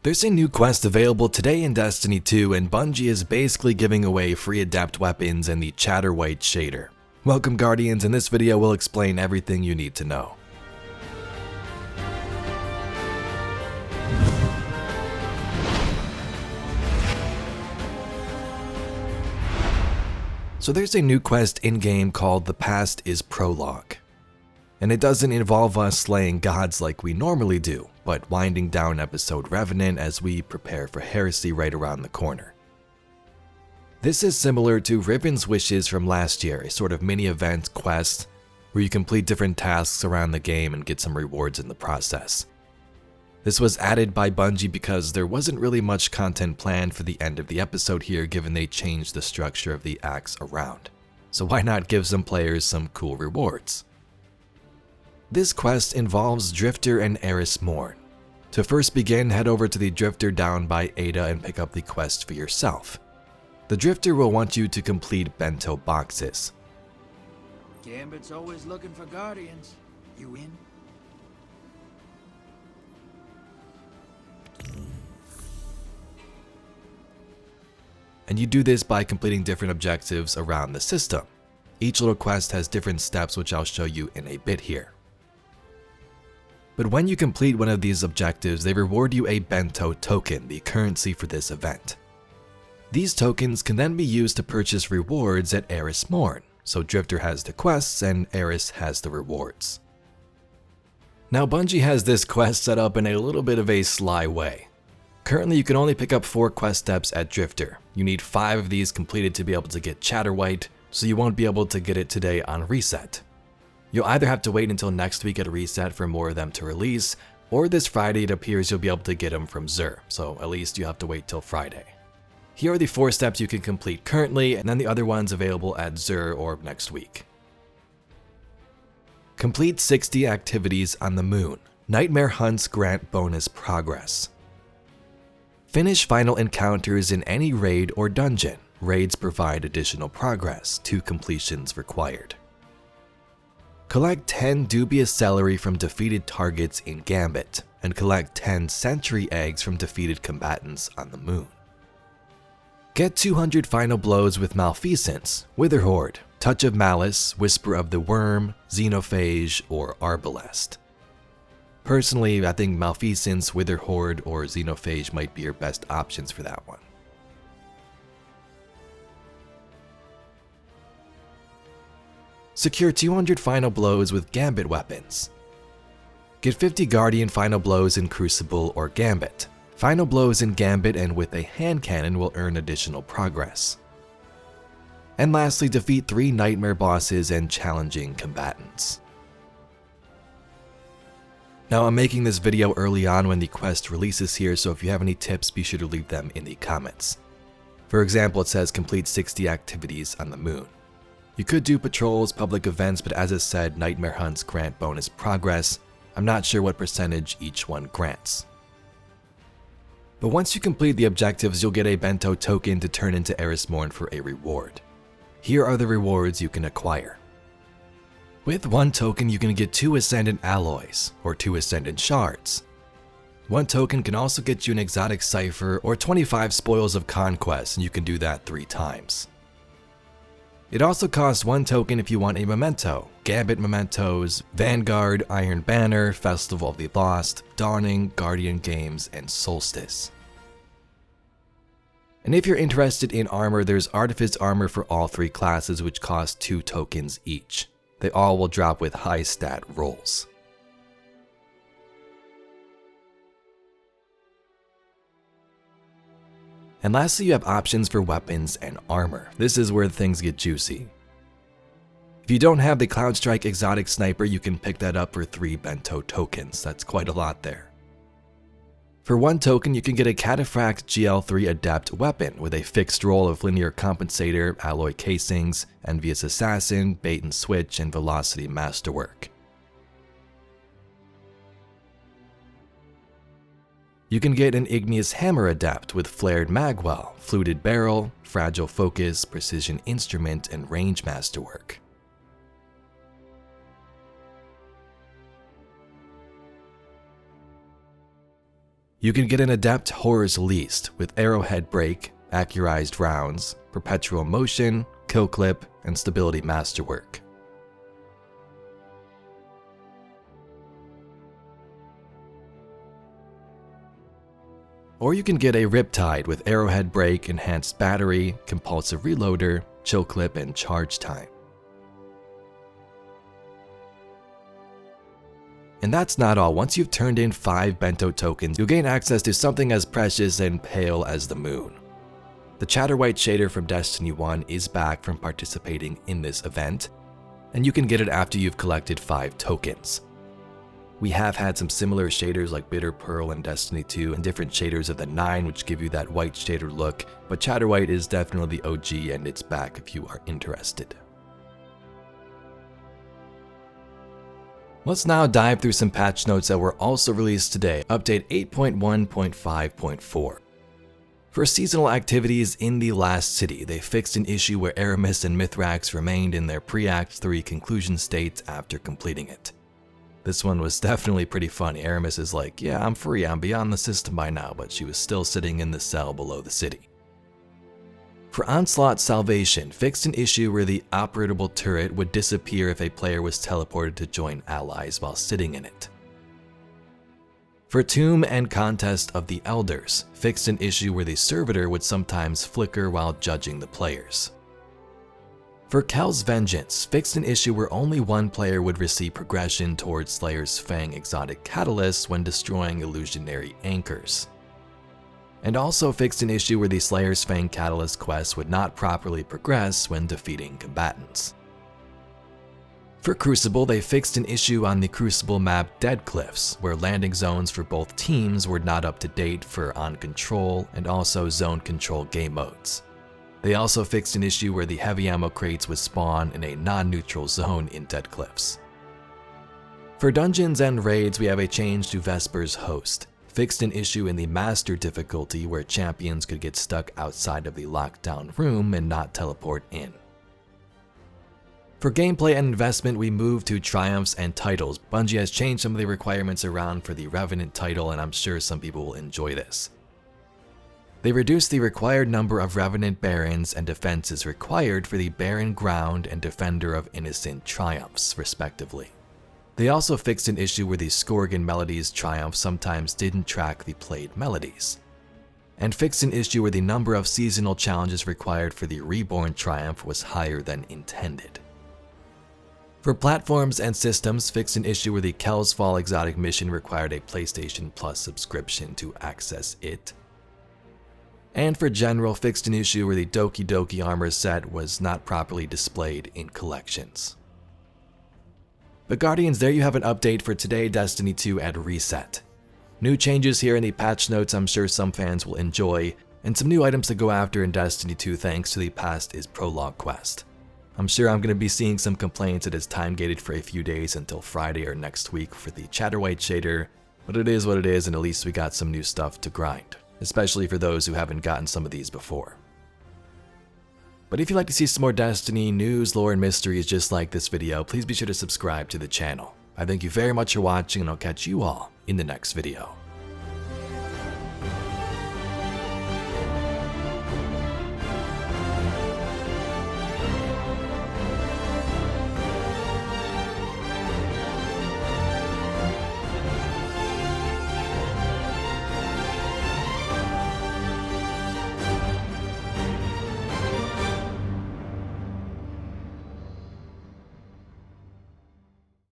There's a new quest available today in Destiny 2, and Bungie is basically giving away free Adept weapons and the Chatterwhite shader. Welcome Guardians, in this video we'll explain everything you need to know. So there's a new quest in-game called The Past is Prologue. And it doesn't involve us slaying gods like we normally do, but winding down episode Revenant as we prepare for Heresy right around the corner. This is similar to Riven's Wishes from last year, a sort of mini-event quest where you complete different tasks around the game and get some rewards in the process. This was added by Bungie because there wasn't really much content planned for the end of the episode here, given they changed the structure of the acts around. So why not give some players some cool rewards? This quest involves Drifter and Eris Morn. To first begin, head over to the Drifter down by Ada and pick up the quest for yourself. The Drifter will want you to complete bento boxes. Gambit's always looking for guardians. You in? And you do this by completing different objectives around the system. Each little quest has different steps, which I'll show you in a bit here. But when you complete one of these objectives, they reward you a bento token, the currency for this event. These tokens can then be used to purchase rewards at Eris Morn, so Drifter has the quests and Eris has the rewards. Now Bungie has this quest set up in a little bit of a sly way. Currently you can only pick up 4 quest steps at Drifter. You need 5 of these completed to be able to get Chatterwhite, so you won't be able to get it today on reset. You'll either have to wait until next week at a reset for more of them to release, or this Friday it appears you'll be able to get them from Xur, so at least you have to wait till Friday. Here are the 4 steps you can complete currently, and then the other ones available at Xur or next week. Complete 60 activities on the moon. Nightmare hunts grant bonus progress. Finish final encounters in any raid or dungeon. Raids provide additional progress, 2 completions required. Collect 10 dubious celery from defeated targets in Gambit, and collect 10 sentry eggs from defeated combatants on the moon. Get 200 final blows with Malfeasance, Witherhoard, Touch of Malice, Whisper of the Worm, Xenophage, or Arbalest. Personally, I think Malfeasance, Witherhoard, or Xenophage might be your best options for that one. Secure 200 final blows with Gambit weapons. Get 50 Guardian final blows in Crucible or Gambit. Final blows in Gambit and with a hand cannon will earn additional progress. And lastly, defeat 3 Nightmare bosses and challenging combatants. Now I'm making this video early on when the quest releases here, so if you have any tips, be sure to leave them in the comments. For example, it says complete 60 activities on the moon. You could do patrols, public events, but as it said, Nightmare hunts grant bonus progress. I'm not sure what percentage each one grants. But once you complete the objectives, you'll get a bento token to turn into Eris Morn for a reward. Here are the rewards you can acquire. With 1 token, you can get 2 Ascendant alloys, or 2 Ascendant shards. 1 token can also get you an exotic cipher or 25 spoils of conquest, and you can do that 3 times. It also costs 1 token if you want a memento. Gambit mementos, Vanguard, Iron Banner, Festival of the Lost, Dawning, Guardian Games, and Solstice. And if you're interested in armor, there's Artifice armor for all 3 classes, which cost 2 tokens each. They all will drop with high stat rolls. And lastly, you have options for weapons and armor. This is where things get juicy. If you don't have the Cloudstrike Exotic Sniper, you can pick that up for 3 bento tokens. That's quite a lot there. For 1 token, you can get a Cataphract GL3 Adept weapon with a fixed roll of Linear Compensator, Alloy Casings, Envious Assassin, Bait and Switch, and Velocity Masterwork. You can get an Igneous Hammer Adept with Flared Magwell, Fluted Barrel, Fragile Focus, Precision Instrument, and Range Masterwork. You can get an Adept Horror's Least with Arrowhead Break, Accurized Rounds, Perpetual Motion, Kill Clip, and Stability Masterwork. Or you can get a Riptide with Arrowhead Break, Enhanced Battery, Compulsive Reloader, Chill Clip, and Charge Time. And that's not all. Once you've turned in 5 bento tokens, you'll gain access to something as precious and pale as the moon. The Chatterwhite shader from Destiny 1 is back from participating in this event, and you can get it after you've collected 5 tokens. We have had some similar shaders like Bitter Pearl and Destiny 2 and different shaders of the 9 which give you that white shader look, but Chatterwhite is definitely the OG and it's back if you are interested. Let's now dive through some patch notes that were also released today, update 8.1.5.4. For seasonal activities in the Last City, they fixed an issue where Aramis and Mithrax remained in their pre-Act 3 conclusion states after completing it. This one was definitely pretty funny. Aramis is like, yeah, I'm free, I'm beyond the system by now, but she was still sitting in the cell below the city. For Onslaught Salvation, fixed an issue where the operatable turret would disappear if a player was teleported to join allies while sitting in it. For Tomb and Contest of the Elders, fixed an issue where the servitor would sometimes flicker while judging the players. For Kel's Vengeance, fixed an issue where only one player would receive progression towards Slayer's Fang exotic catalyst when destroying illusionary anchors. And also fixed an issue where the Slayer's Fang catalyst quest would not properly progress when defeating combatants. For Crucible, they fixed an issue on the Crucible map Dead Cliffs, where landing zones for both teams were not up to date for On Control and also Zone Control game modes. They also fixed an issue where the heavy ammo crates would spawn in a non-neutral zone in Dead Cliffs. For Dungeons and Raids, we have a change to Vesper's Host, fixed an issue in the Master difficulty where champions could get stuck outside of the lockdown room and not teleport in. For gameplay and investment, we moved to Triumphs and Titles. Bungie has changed some of the requirements around for the Revenant title, and I'm sure some people will enjoy this. They reduced the required number of Revenant Barons and defenses required for the Baron Ground and Defender of Innocent Triumphs, respectively. They also fixed an issue where the Skorgan Melodies Triumph sometimes didn't track the played melodies, and fixed an issue where the number of seasonal challenges required for the Reborn Triumph was higher than intended. For platforms and systems, fixed an issue where the Kel's Fall exotic mission required a PlayStation Plus subscription to access it. And for general, fixed an issue where the Doki Doki armor set was not properly displayed in collections. But Guardians, there you have an update for today, Destiny 2 at Reset. New changes here in the patch notes I'm sure some fans will enjoy, and some new items to go after in Destiny 2 thanks to the Past is Prologue quest. I'm sure I'm going to be seeing some complaints that it's time gated for a few days until Friday or next week for the Chatterwhite shader, but it is what it is, and at least we got some new stuff to grind, especially for those who haven't gotten some of these before. But if you'd like to see some more Destiny news, lore, and mysteries just like this video, please be sure to subscribe to the channel. I thank you very much for watching, and I'll catch you all in the next video.